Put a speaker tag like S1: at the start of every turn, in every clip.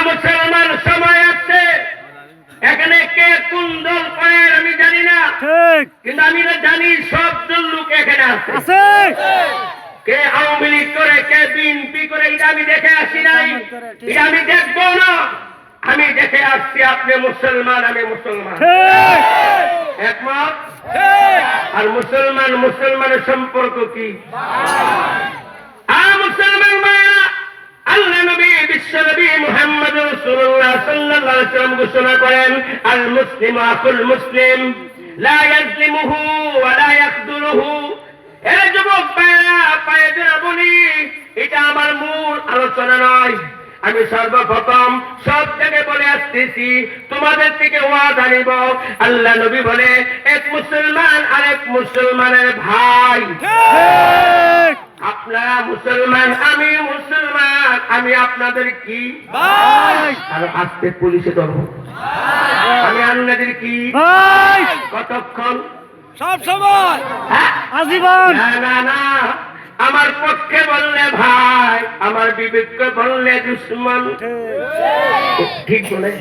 S1: মুসলমান সময় আছে, এখানে কে কোন দল করে আমি জানি না, কিন্তু আমি জানি সব দল লোক এখানে আছে। কে আওয়ামী লীগ করে, কে বিএনপি করে, এটা আমি দেখে আসি নাই, এটা আমি দেখবো না। আমি দেখে আসছি আপনি মুসলমান, আমি মুসলমান, একমত। আর মুসলমান মুসলমানের সম্পর্ক কি? মুসলমান মায়া, আল্লাহ নবী বিশ্ব নবী মুহাম্মদ রাসূলুল্লাহ সাল্লাল্লাহু আলাইহি ওয়াসাল্লাম ঘোষণা করেন, আল মুসলিমু আকুল মুসলিম লা ইয়াজলিমুহু ওয়া লা ইয়াখদুলুহু। এ যুবক ভাইরা, পায়ে ধরে বলি, এটা আমার মূল আলোচনা নয়। আমি সর্বপ্রথম সব জায়গায় বলে আসতেছি, তোমাদের থেকে ওয়াদা নিব। আল্লাহ নবী বলে, এক মুসলমান আরেক মুসলমানের ভাই। আপনারা মুসলমান, আমি মুসলমান, আমি আপনাদের কি ভাই। আর আজকে পুলিশে ধরবো, আমি আপনাদের কি ভাই। কতক্ষণ? সব সময়, আজীবন। না না না, আমার পক্ষে বললে ভাই, আমার বিবেককে বললে দুশ্মন। ঠিক বলে,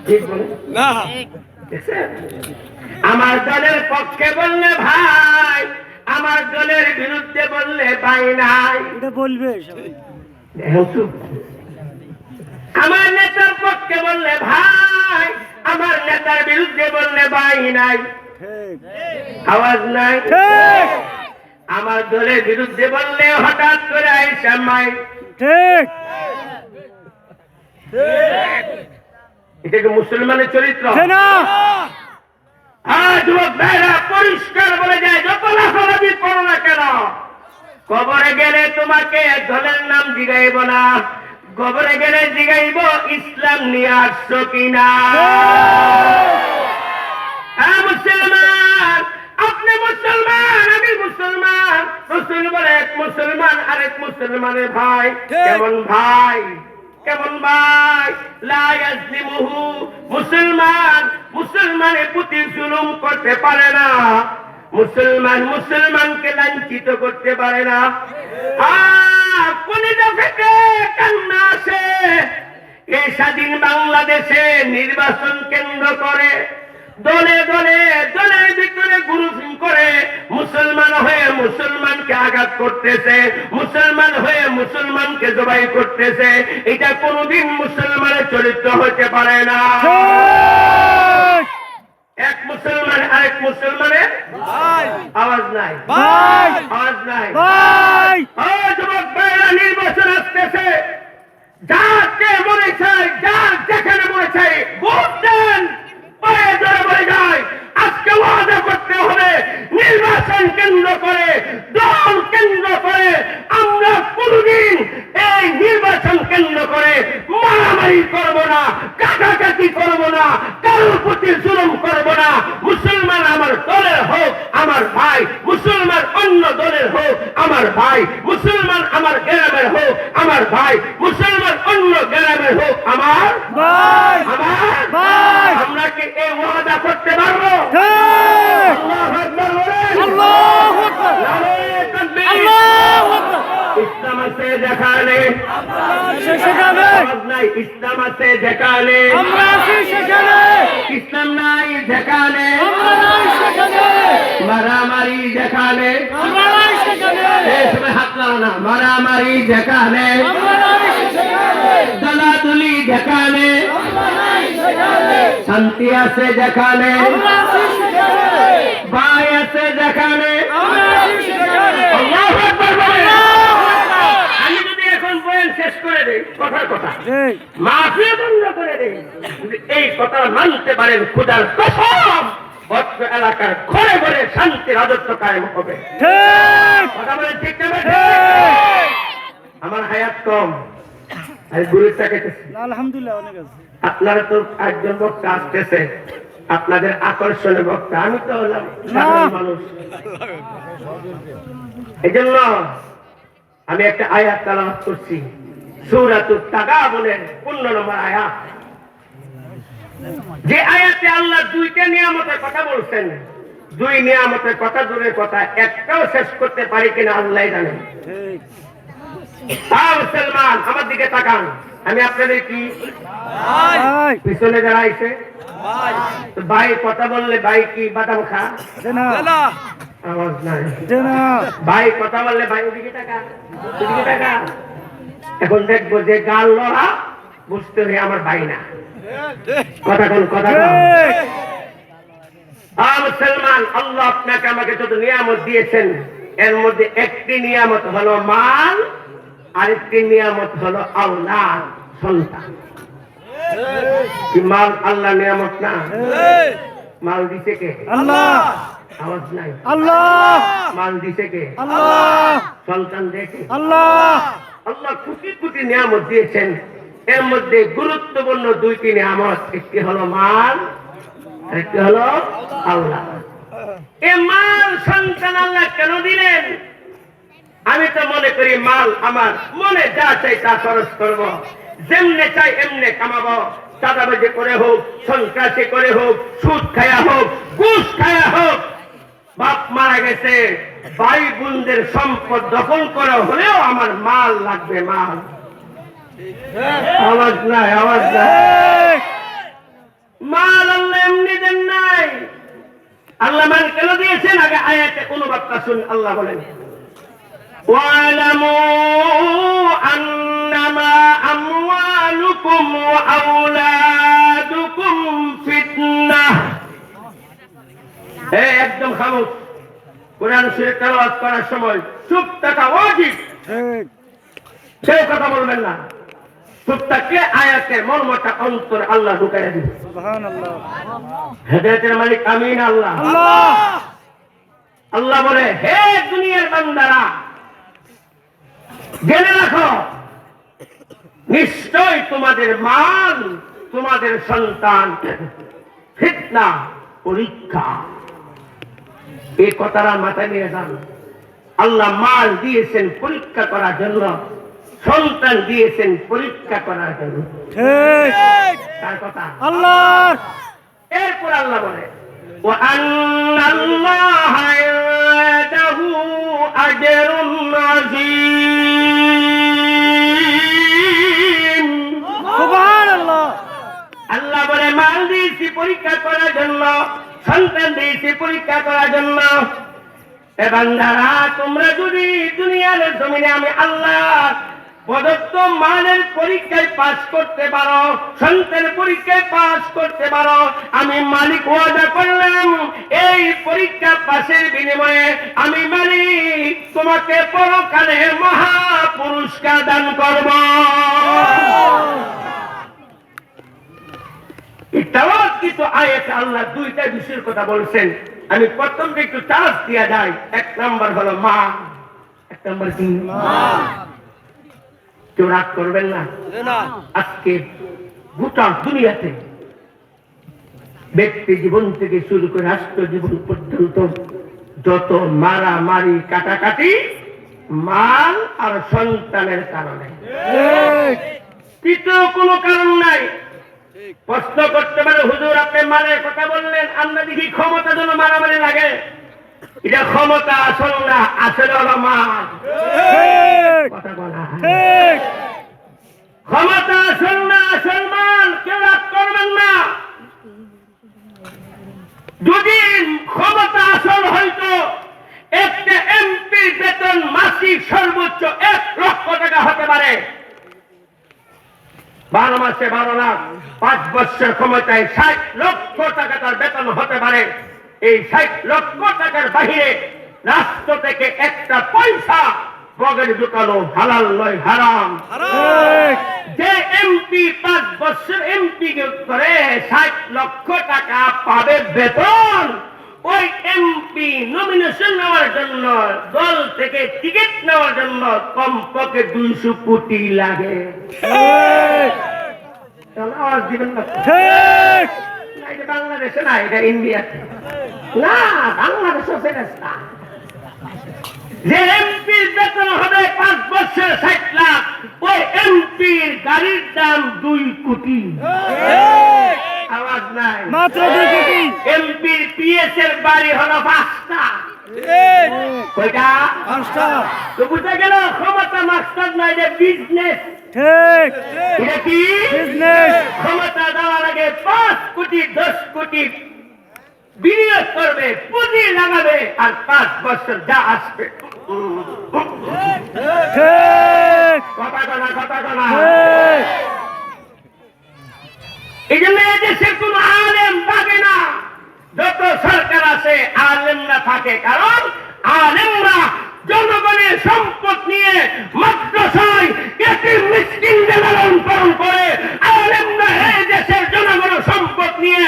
S1: ঠিক বলে না। আমার দলের পক্ষে বললে ভাই, আমার দলের বিরুদ্ধে বললে ভাই নাই। এটা বলবে আমার নেতার পক্ষে বললে ভাই, আমার নেতার বিরুদ্ধে বললে ভাই নাই। আওয়াজ নাই। আমার দলের বিরুদ্ধে বললে হঠাৎ করে আইসা মাই। ঠিক, এটা কি মুসলমানের চরিত্র? যুবক ভাইরা, পরিষ্কার বলে যায়, যত লাফালাফি করো না কেন, কবরে গেলে তোমাকে দলের নাম জিগাইব না, কবরে গেলে জিগাইব ইসলাম নিয়ে আসছো কিনা। মুসলমান, আপনি মুসলমান, আমি মুসলমান। রাসূল বলে, এক মুসলমান আরেক মুসলমানের ভাই। কেমন ভাই? কেমন ভাই? লা ইয়াজলিমুহু, মুসলমান মুসলমানের প্রতি জুলুম করতে পারে না, মুসলমান মুসলমানকে লাঞ্ছিত করতে পারে না। কলিজা ফেটে কান্না আসে এই স্বাধীন বাংলাদেশে নির্বাচন কেন্দ্র করে দলে দলে দলের ভিতরে গ্রুপিং করে মুসলমান হয়ে মুসলমানকে আঘাত করতেছে, মুসলমান হয়ে মুসলমানকে জবাই করতেছে। এটা কোনদিন মুসলমানের চরিত্র হতে পারে না। এক মুসলমান আরেক মুসলমানের ভাই। আওয়াজ নাই ভাই, আওয়াজ নাই ভাই। যুবক ভাইরা, নির্বাচন আসতেছে, যাকে মনে চাই, যার যেখানে মনে চাই ভোট দেন। পায়ে ধরে বলে যায়, আজকে ওয়াদা করতে হবে, নির্বাচন কেন্দ্র করে, দল কেন্দ্র করে আমরা কোনদিন এই নির্বাচন কেন্দ্র করে মারামারি করবো না, কাটাকাটি করবো না, কারোর প্রতি জুলুম করবো না। মুসলমান আমার দলের হোক আমার ভাই, মুসলমান অন্য দলের হোক আমার ভাই, মুসলমান আমার গ্রামের হোক আমার ভাই, মুসলমান অন্য গ্রামের হোক আমার ভাই, আমার ভাই। আমরা কি এই ওয়াদা করতে পারবো? আল্লাহু আকবার বলেন, আল্লাহু আকবার, নারে তাকবীর, আল্লাহু আকবার। ইসলাম আছে যেখানে আমরা আছি সেখানে, নাই ইসলাম আছে যেখানে আমরা আছি সেখানে, ইসলাম নাই যেখানে আমরা নাই সেখানে, মারামারি যেখানে আমরা নাই সেখানে, এই সময় হাত নাড়ো না, মারামারি যেখানে আমরা নাই সেখানে, দলাদলি যেখানে আমরা নাই সেখানে, শান্তি আছে যেখানে আমরা আছি সেখানে, ভাই আছে যেখানে আমরা আছি সেখানে। আল্লাহু আকবার বলেন। আমি যদি এখন বয়ান শেষ করে দেই, কথার কথা মাফিয়া বন্ধ করে দেই, এই কথা মানতে পারেন, খোদার কসম বৎস এলাকার ঘরে ঘরে শান্তি রাজত্ব কায়েম হবে। কথা বলেন ঠিক না? আমার হায়াত কম, আমি গুরুত্ব কেটেছি আলহামদুলিল্লাহ, অনেক আছে। আপনারা তো একজন বক্তা আসতেছে, আপনাদের আকর্ষণীয় বক্তা, আমি তো হলাম সাধারণ মানুষ। এই জন্য আমি একটা আয়াত তেলাওয়াত করছি, সূরাতুত তাগাবুনের 15 নম্বর আয়াত। যে আয়াতে আল্লাহ দুইটা নিয়ামতের কথা বলছেন, দুই নিয়ামতের কথা, দূরের কথা একটাও শেষ করতে পারি কিনা আল্লাহ জানেন। মুসলমান আমার দিকে তাকান, আমি আপনাদের কি পিছনে যারা আইছে ভাই কথা বললে ভাই কি বাদাম খা? আওয়াজ নাই। ভাই কথা বললে ভাই ওদিকে টাকা, ওদিকে টাকা। এখন দেখবো যে গাল লড়া বুঝতে হবে আমার ভাই না। কথা কোন কথা মুসলমান, আল্লাহ আপনাকে আমাকে যত নিয়ামত দিয়েছেন এর মধ্যে একটি নিয়ামত হলো মাল, আরেকটি নিয়ামত হলো আওলাদ, সন্তান। কি মাল আল্লাহ নিয়ামত না? মাল দিছে কে? আল্লাহ। আওয়াজ নাই। আল্লাহ। মাল দিছে কে? আল্লাহ। সন্তান দেখে আল্লাহ। আল্লাহ কোটি কোটি নিয়ামত দিয়েছেন, এর মধ্যে গুরুত্বপূর্ণ দুইটি নিয়ামত, একটি হলো মাল, আরেকটি হলো আওলাদ। এই মাল সন্তান আল্লাহ কেন দিলেন? আমি তো মনে করি মাল আমার মনে যা চাই তা খরচ করব, যেমনে চাই এমনে কামাবো, চাঁদাবাজি করে হোক, সন্ত্রাসী করে হোক, সুদ খায়া হোক, ঘুষ খায়া হোক। বাপ মারা গেছে, ভাই বোনদের সম্পদ দখল করা হলেও আমার মাল লাগবে, মাল। আওয়াজ নাই, আওয়াজ নাই। মাল আল্লাহ এমনি দেন নাই। আল্লাহ মাল কেন দিয়েছেন? আগে আয়াতে অনুবাদটা শুন। আল্লাহ বলেন واعلموا أنما أموالكم وأولادكم فتنة। একদম খামোশ। কোরআন শরীফ তেলাওয়াত করার সময় চুপ থাকা ওয়াজিব, সেই কথা বলবেন না। চুপ থাকলে আয়াতের মর্মটা অন্তর আল্লাহ ঢুকাইয়া দিবে। সুবহানাল্লাহ। হেদায়েতের মালিক আমিন আল্লাহ। আল্লাহ আল্লাহ বলে, হে দুনিয়ার বান্দারা, জেনে রাখো নিশ্চয় তোমাদের মাল, তোমাদের সন্তান ফিতনা, পরীক্ষা। এই কথাটা মাথায় নিয়ে যান। আল্লাহ মাল দিয়েছেন পরীক্ষা করার জন্য, সন্তান দিয়েছেন পরীক্ষা করার জন্য। তার কথা আল্লাহ। এরপর আল্লাহ বলে وأن الله عنده أجر عظيم। سبحان الله। আল্লাহ বলে মাল দিয়েছি পরীক্ষা করার জন্য, সন্তান দিয়েছি পরীক্ষা করার জন্য। এ বান্দারা, তোমরা যদি দুনিয়ার জমিনে আমি আল্লাহ প্রদত্ত মানের পরীক্ষায় পাস করতে পারো, সন্তানের পরীক্ষায় পাস করতে পারো, আমি মালিক ওয়াদা করলাম এই পরীক্ষা পাশের বিনিময়ে আমি মালিক তোমাকে পরকালে মহা পুরস্কার দান করব। কিন্তু আয়াতে আল্লাহ দুইটা বিষয়ের কথা বলছেন। আমি প্রথমে একটু চার্জ দিয়া যাই। এক নাম্বার হলো মা, এক নাম্বার কি? কেউ রাগ করবেন না। আজকে গোটা দুনিয়াতে ব্যক্তি জীবন থেকে শুরু করে রাষ্ট্র জীবন পর্যন্ত যত মারামারি কাটাকাটি মাল আর সন্তানের কারণে, তৃতীয় কোনো কারণ নাই। প্রশ্ন করতে পারে, হুজুর আপনি মালের কথা বললেন, আমরা দেখি ক্ষমতা জন্য মারামারি লাগে। এটা ক্ষমতা আসল না, আসলে হলো মাল। কথা বলা ক্ষমতা আসল না, আসল মাল। কেউ রাগ করবেন না। যদি ক্ষমতা আসল হয়তো একটা এমপির বেতন মাসিক সর্বোচ্চ 1 লক্ষ টাকা হতে পারে। 12 মাসে 12 লাখ, 5 বছর ক্ষমতায় 60 লক্ষ টাকা তার বেতন হতে পারে। এই 60 লক্ষ টাকার বাহিরে রাষ্ট্র থেকে একটা পয়সা পকেটে ঢুকানো হালাল নয়, হারাম। যে এমপি 5 বছর এমপি করে 60 লক্ষ টাকা পাবে বেতন, ওই এমপি নমিনেশন নেওয়ার জন্য, দল থেকে টিকিট নেওয়ার জন্য কমপক্ষে 200 কোটি লাগে। আওয়াজ দিবেন না। এটা বাংলাদেশে না, এটা ইন্ডিয়াতে না, বাংলাদেশে ফেরেস্তা। যে এমপির বেতন হবে 5 বছর 60 লাখ, ওই এমপির গাড়ির দাম 2 কোটি। আওয়াজ নাই, মাত্র 2 কোটি। এমপির পিএস এর বাড়ি হলো 5টা, কয়টা?
S2: পাঁচটা।
S1: তো বুঝতে গেল ক্ষমতা মাস্টার নয়, যে বিজনেস।
S2: ঠিক।
S1: এটা কি
S2: বিজনেস।
S1: ক্ষমতা দেওয়ার আগে 5 কোটি 10 কোটি বিনিয়োগ করবে, পুঁজি লাগাবে, আর 5 বছর যা আসবে
S2: ঠিক।
S1: কথা কনা কথা কনা।
S2: ঠিক।
S1: এই জন্য এদেশে কোন আলেম থাকে না, যত সরকার আছে আলেমরা থাকে, কারণ আলেমরা জনগণের সম্পদ নিয়ে মাদ্রাসায় এতিম মিসকিনদের লালন পালন করে। আলেমরা এই দেশের জনগণের সম্পদ নিয়ে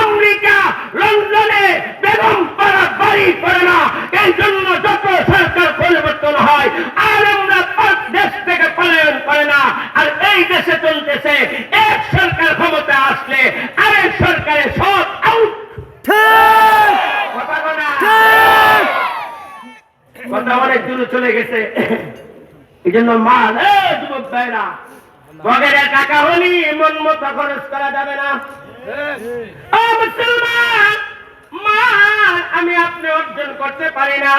S1: আমেরিকা লন্ডনে বেগম পাড়া বাড়ি করে না। এই জন্য যত সরকার পরিবর্তন হয় আলেমরা দেশ থেকে পলায়ন করে না। আর এই দেশে চলতেছে এক সরকার ক্ষমতা আসলে আরেক সরকারের সব আউট। কথা বলা কথা অনেক দূরে চলে গেছে। এই জন্য মাল যুবক ভাইরা, পকেটের টাকা হলি মন মতো খরচ করা যাবে না। ও মুসলমান, মাল আমি আপনি অর্জন করতে পারি না,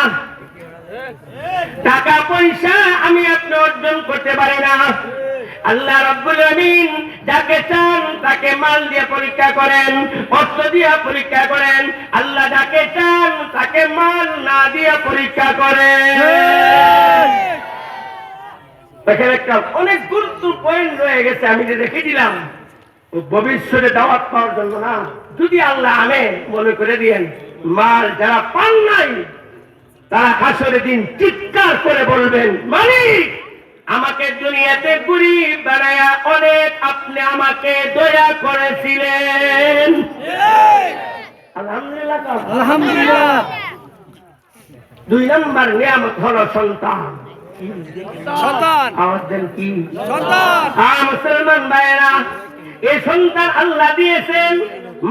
S1: টাকা পয়সা আমি আপনি অর্জন করতে পারি না। আল্লাহ রাব্বুল আমিন যাকে চান তাকে মাল দিয়ে পরীক্ষা করেন, অর্থ দিয়ে পরীক্ষা করেন। আল্লাহ যাকে চান তাকে মাল না দিয়ে পরীক্ষা করেন। দেখেন, একটা অনেক গুরুত্বপূর্ণ পয়েন্ট রয়ে গেছে, আমি যে রেখে দিলাম ভবিষ্যতে দাওয়াত পাওয়ার জন্য না। যদি আল্লাহ আনে মনে করে দিয়েন, মাল যারা পান নাই তারা হাসরের দিন চিৎকার করে বলবেন, মালিক আমাকে দুনিয়াতে গরিব বানায়া অনেক আপনি আমাকে দয়া করেছিলেন। আলহামদুলিল্লাহ।
S2: আলহামদুলিল্লাহ।
S1: 2 নম্বর নিয়ামত হলো সন্তান।
S2: সন্তান।
S1: আওয়াজ দেন কি?
S2: সন্তান।
S1: মুসলমান ভাইয়েরা, এই সন্তান আল্লাহ দিয়েছেন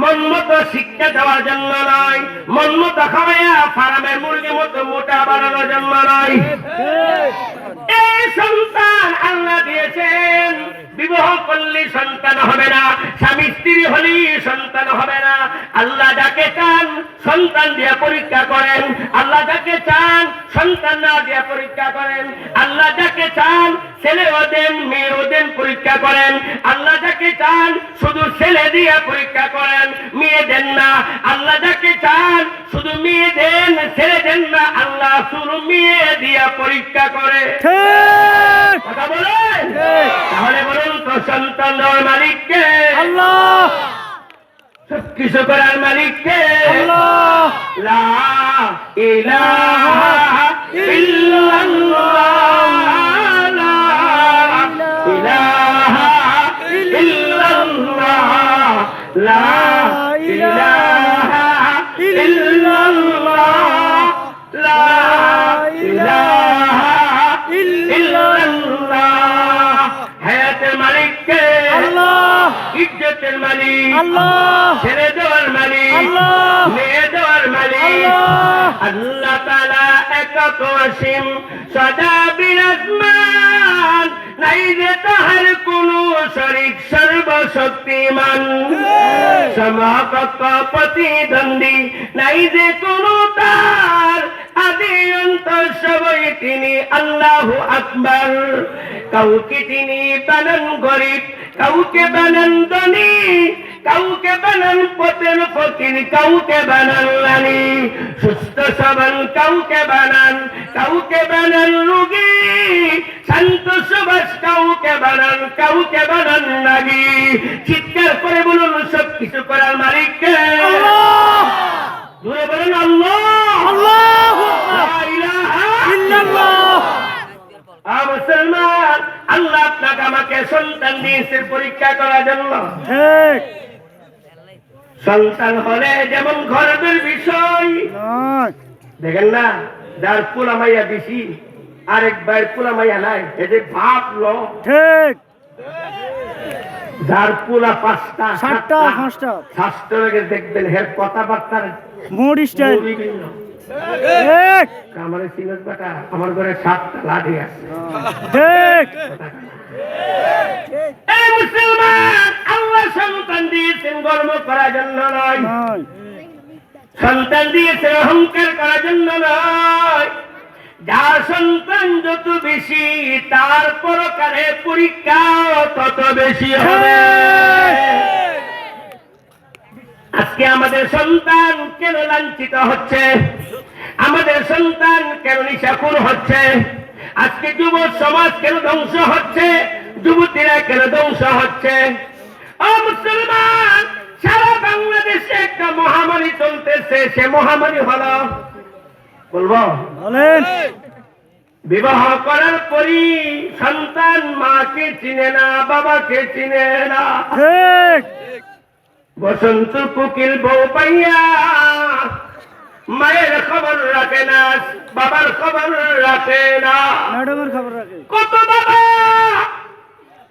S1: মন মতো শিক্ষা দেওয়ার জন্য নয়, মন মতো খাওয়াইয়া ফার্মের মুরগির মতো মোটা বানানোর জন্য নয়। এই সন্তান আল্লাহ দিয়েছেন বিবাহ করলে সন্তান হবে না, স্বামী স্ত্রী হলেই সন্তান হবে না। আল্লাহ যাকে চান সন্তান দিয়ে পরীক্ষা করেন, আল্লাহ যাকে চান সন্তান না দিয়ে পরীক্ষা করেন। আল্লাহ যাকে চান ছেলেও দেন মেয়েও দেন পরীক্ষা করেন। আল্লাহ যাকে চান শুধু ছেলে দিয়ে পরীক্ষা করেন, মেয়ে দেন না। আল্লাহ যাকে চান শুধু মেয়ে দেন, ছেলে দেন না। আল্লাহ শুধু মেয়ে দিয়ে পরীক্ষা করে। কথা বলেন। তাহলে বলুন তো সন্তান দেওয়ার মালিককে?
S2: আল্লাহ।
S1: সবকিছু করার মালিককে?
S2: আল্লাহ।
S1: লা ইলাহা ইল্লাল্লাহ, লা ইলাহা ইল্লাল্লাহ, লা ইলাহা ইল্লাল্লাহ, লা ইলাহা ইল্লাল্লাহ। হায়াতের মালিককে?
S2: আল্লাহ।
S1: ইজ্জতের মালিক
S2: আল্লাহ।
S1: ছেড়ে দেওয়ার মালিক
S2: আল্লাহ।
S1: মেয়ে দেওয়ার মালিক
S2: আল্লাহ।
S1: আল্লাহ তাআলা একক অসীম সদা বিরাজমান, নাই যে তাহার কোন শরীক, সর্বশক্তিমান সমকক্ষ প্রতিদ্বন্দ্বী, নাই যে কোন তার আদি অন্ত সবই তিনি আল্লাহু আকবার। কাউকে তিনি বানান গরিব, কাউকে বানান ধনী, কাউকে বানান পথের ফকির, কাউকে বানান রানী, সুস্থ সবল কাউকে বানান রোগী, শান্ত সুবাস কাউকে বানান রাগী। চিৎকার করে বলুন সবকিছু করার মালিককে? জোরে বলুন আল্লাহ।
S2: আল্লাহু
S1: লা ইলাহা
S2: ইল্লাল্লাহ।
S1: মুসলমান, আল্লাহ আপনাকে আমাকে সন্তান দিয়েছেন পরীক্ষা করার জন্য।
S2: ঠিক।
S1: সন্তান হলে যেমন গর্বের বিষয়,
S2: নয়।
S1: দেখেন না, যার পোলা মাইয়া বেশি আরেক ভাইয়ের পোলা মাইয়া নাই, এদের ভাব লো।
S2: ঠিক।
S1: যার পোলা 5টা
S2: 7টা 5টা
S1: স্বাস্থ্য রেখে দেখবেন হের কথাবার্তার
S2: মোড স্টাইল।
S1: বিভিন্ন।
S2: ঠিক।
S1: আমার সিনেস বেটা, আমার ঘরে 7টা লাঠি আছে।
S2: ঠিক।
S1: এই মুসলমান, আল্লাহ সন্তান দিয়েছেন গর্ব করার জন্য নয়।
S2: নয়।
S1: সন্তান দিয়েছে অহংকার করার জন্য নয়। যার সন্তান যত বেশি তার পরকালে পরীক্ষাও তত বেশি হবে। আজকে আমাদের সন্তান কেন লাঞ্ছিত হচ্ছে, আমাদের সন্তান কেন নিশাখোর হচ্ছে, আজকে যুব সমাজ কেন ধ্বংস হচ্ছে, যুবতীরা কেন ধ্বংস হচ্ছে? ও মুসলমান, সারা বাংলাদেশে একটা মহামারী চলতেছে। সে মহামারী হলো, বলবো,
S2: বলেন।
S1: বিবাহ করার পরই সন্তান মাকে চিনে না, বাবাকে চিনে না।
S2: ঠিক।
S1: বসন্ত কোকিল বউ পাইয়া মায়ের খবর রাখে না, বাবার খবর রাখে না।
S2: ম্যাডামের খবর রাখে।
S1: কত বাবা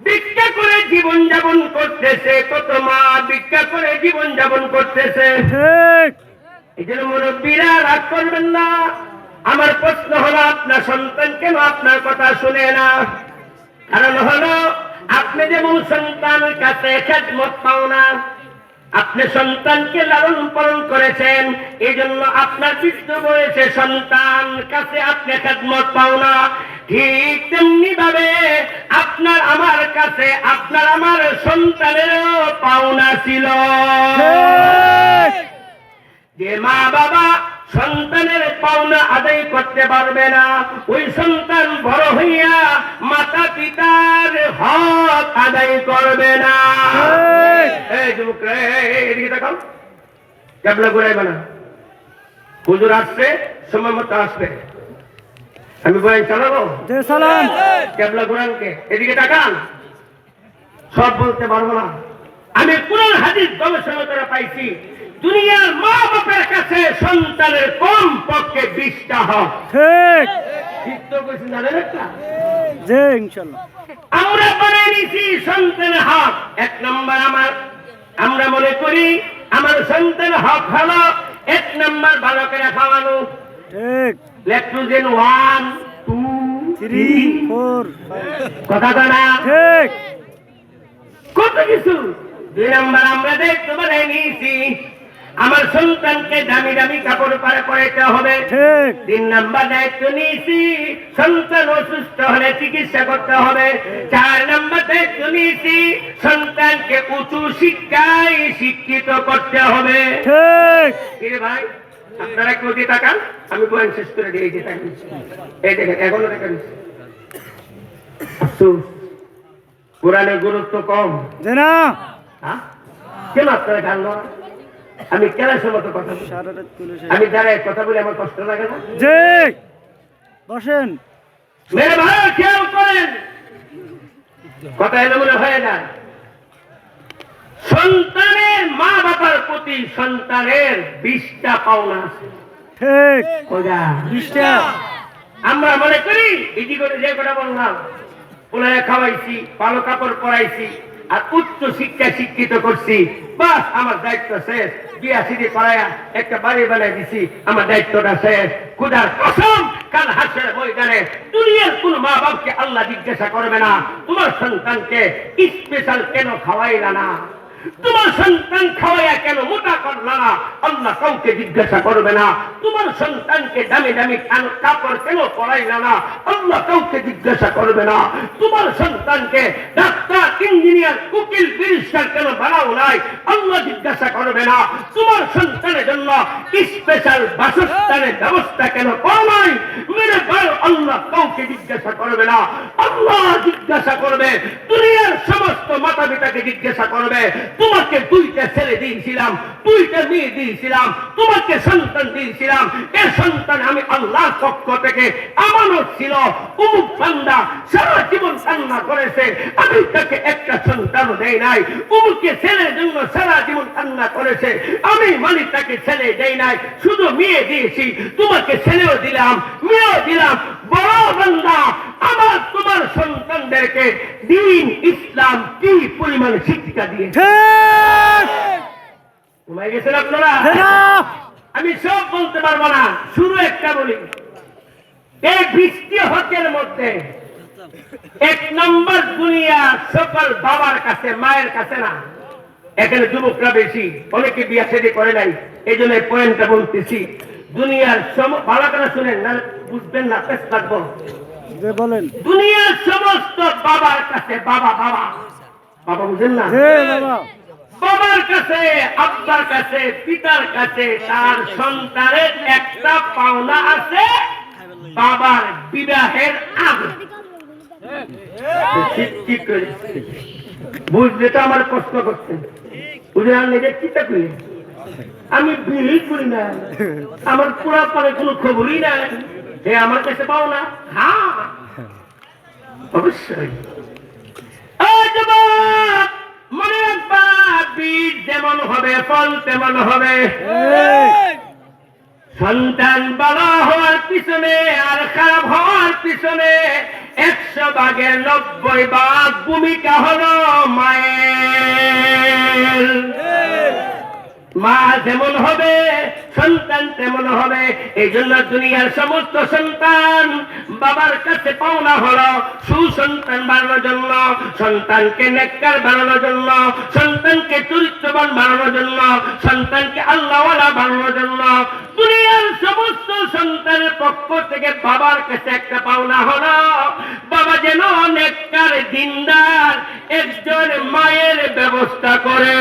S1: ভিক্ষা করে জীবন যাপন করতেছে, কত মা ভিক্ষা করে জীবন যাপন করতেছে।
S2: ঠিক।
S1: এই জন্য মুরব্বীরা রাগ করবেন না। আমার প্রশ্ন হলো, আপনার সন্তান কেন আপনার কথা শুনে না? কারণ হলো, আপনি যেমন সন্তানের কাছে খেদমত পাও না, আপনি সন্তানকে লালন পালন করেছেন, এই জন্য আপনার বৃদ্ধ বয়সে সন্তান কাছে আপনি খেদমত পাও না। ঠিক তেমনি ভাবে আপনার আমার কাছে আপনার আমার সন্তানেরও পাওনা ছিল।
S2: ঠিক।
S1: যে মা বাবা সন্তানের পাওনা আদায় করতে পারবে না, ওই সন্তান বড় হইয়া মাতা পিতার হক আদায় করবে না। এই যুবক রে, এদিকে তাকাও, ক্যাবলা ঘুরাইবে না। হুজুর আসছে, সময় মতো আসবে। আমি বয়ান চালাবো,
S2: দে সালাম।
S1: ক্যাবলা ঘুরানকে, এদিকে তাকান। সব বলতে পারবো না। আমি কোরআন হাদিস গবেষণা করে পাইছি, দুনিয়ার মা বাপের কাছে সন্তানের কম পক্ষে 20টা হক।
S2: ঠিক।
S1: ঠিক তো কইছেন, জানেন একটা?
S2: জি ইনশাআল্লাহ।
S1: আমরা বানিয়ে নিছি সন্তানের হক। 1 নম্বর আমরা মনে করি আমার সন্তানের হক হলো 1 নম্বর ভালো করে খাওয়ানো।
S2: ঠিক।
S1: ল্যাকটোজেন 1, 2,
S2: 3,
S1: 3,
S2: 4,
S1: কথা তো না,
S2: ঠিক।
S1: কত কিছু। 2 নম্বর আমরা দেখতে বানিয়ে নিয়েছি আমার সন্তানকে দামি দামি কাপড় পরাইতে হবে।
S2: ঠিক।
S1: 3 নম্বর দায়িত্ব নিয়েছি সন্তান অসুস্থ হলে চিকিৎসা করতে হবে। 4 নম্বর দায়িত্ব নিয়েছি সন্তানকে উঁচু শিক্ষায় শিক্ষিত করতে হবে।
S2: ঠিক।
S1: কিরে ভাই, আপনারা কেউ দিয়ে তাকান, আমি বয়ান শেষ করে দিয়ে এই যে তাকান। এই দেখেন, এখনো দেখেন। আফসোস, কোরআনের গুরুত্ব কম।
S2: দে না।
S1: হ্যাঁ? কেন আপনারা গান না? আমি কেলাসের মতো কথা বলি,
S2: সারা রাত পুলিশে।
S1: আমি দাঁড়ায় কথা বলে আমার কষ্ট লাগে না?
S2: জি। বসেন।
S1: মেরে ভাই খেয়াল করেন, কথা এলো মনে হয় না। সন্তানের মা বাবার প্রতি সন্তানের 20টা পাওনা আছে।
S2: ঠিক।
S1: ওটা
S2: 20টা।
S1: আমরা মনে করি ইজি করে যে কথা বললাম, ওনারা খাওয়াইছি, ভালো কাপড় পরাইছি, আর উচ্চ শিক্ষা শিক্ষিত করছি, বাস আমার দায়িত্ব শেষ। বিয়া সিঁড়ি করাইয়া একটা বাড়ি বানাই দিছি, আমার দায়িত্বটা শেষ। খুদার কসম, কাল হাসরের ময়দানে দুনিয়ার কোন মা বাপকে আল্লাহ জিজ্ঞাসা করবে না তোমার সন্তানকে স্পেশাল কেন খাওয়াইলা না, তোমার সন্তান খাওয়াইয়া কেন মোটা করলা না। আল্লাহ কাউকে জিজ্ঞাসা করবে না তোমার সন্তানকে দামি দামি কাপড় কেন পরাইলা না। আল্লাহ কাউকে জিজ্ঞাসা করবে না তোমার সন্তানকে ডাক্তার, ইঞ্জিনিয়ার, উকিল, ব্যারিস্টার কেন বানাও নাই। আল্লাহ জিজ্ঞাসা করবে না তোমার সন্তানের জন্য স্পেশাল বাসস্থানের ব্যবস্থা কেন করো নাই। মেরে ভাই, আল্লাহ কাউকে জিজ্ঞাসা করবে না। আল্লাহ জিজ্ঞাসা করবে, দুনিয়ার সমস্ত মাতা পিতাকে জিজ্ঞাসা করবে, তোমাকে 2টা ছেলে দিয়েছিলাম, 2টা মেয়ে দিয়েছিলাম, তোমাকে সন্তান দিয়েছিলাম, এ সন্তান আমি আল্লাহর পক্ষ থেকে আমানত ছিল। অমুক বান্দা সারা জীবন কান্না করেছে, আমি তাকে একটা সন্তানও দেই নাই। অমুকে ছেলের জন্য সারা জীবন কান্না করেছে, আমি মালিক তাকে ছেলে দেই নাই, শুধু মেয়ে দিয়েছি। তোমাকে ছেলেও দিলাম, মেয়েও দিলাম। বড় বান্দা, আমার তোমার সন্তানদেরকে দ্বীন ইসলাম কি পরিমাণ শিক্ষা দিয়ে
S2: ঠিক।
S1: ঘুমাই গেছেন আপনারা?
S2: দে না।
S1: আমি সব বলতে পারবো না, শুরু একটা বলি। এই 20টি হকের মধ্যে 1 নম্বর দুনিয়া সকল বাবার কাছে, মায়ের কাছে না। এখানে যুবকরা বেশি, অনেকে বিয়া শাদী করে নাই, এই জন্য পয়েন্টটা বলতেছি। দুনিয়ার ভালো করে শুনেন, না বুঝবেন না, পেশ লাগবো।
S2: যে বলেন।
S1: দুনিয়ার সমস্ত বাবার কাছে বাবা বাবা বাবা, বুঝেন না?
S2: হে বাবা।
S1: বাবার কাছে, আব্বার কাছে, পিতার কাছে তার সন্তানের একটা পাওনা আছে, বাবার বিবাহের আগে। ঠিক করে বুঝলে তো আমার প্রশ্ন করছেন, বুঝে আনলে যে চিন্তা করি আমি বিয়ে করি না, আমার পুরা পরে কোনো খবরই নাই, হে আমার কাছে পাও না। হ্যাঁ অবশ্যই। মনে রাখবা, বীজ যেমন হবে ফল তেমন হবে। সন্তান ভালো হওয়ার পিছনে আর খারাপ হওয়ার পিছনে 100 ভাগের 90 ভাগ ভূমিকা হলো মায়ের। মা যেমন হবে সন্তান তেমন হবে। এই জন্য দুনিয়ার সমস্ত সন্তান বাবার কাছে পাওনা হলো সুসন্তান বানানোর জন্য, সন্তানকে নেককার বানানোর জন্য, সন্তানকে চরিত্রবান বানানোর জন্য, সন্তানকে আল্লাহওয়ালা বানানোর জন্য। দুনিয়ার সমস্ত সন্তানের পক্ষ থেকে বাবার কাছে একটা পাওনা হলো বাবা যেন নেককার দিনদার একজন মায়ের ব্যবস্থা করে।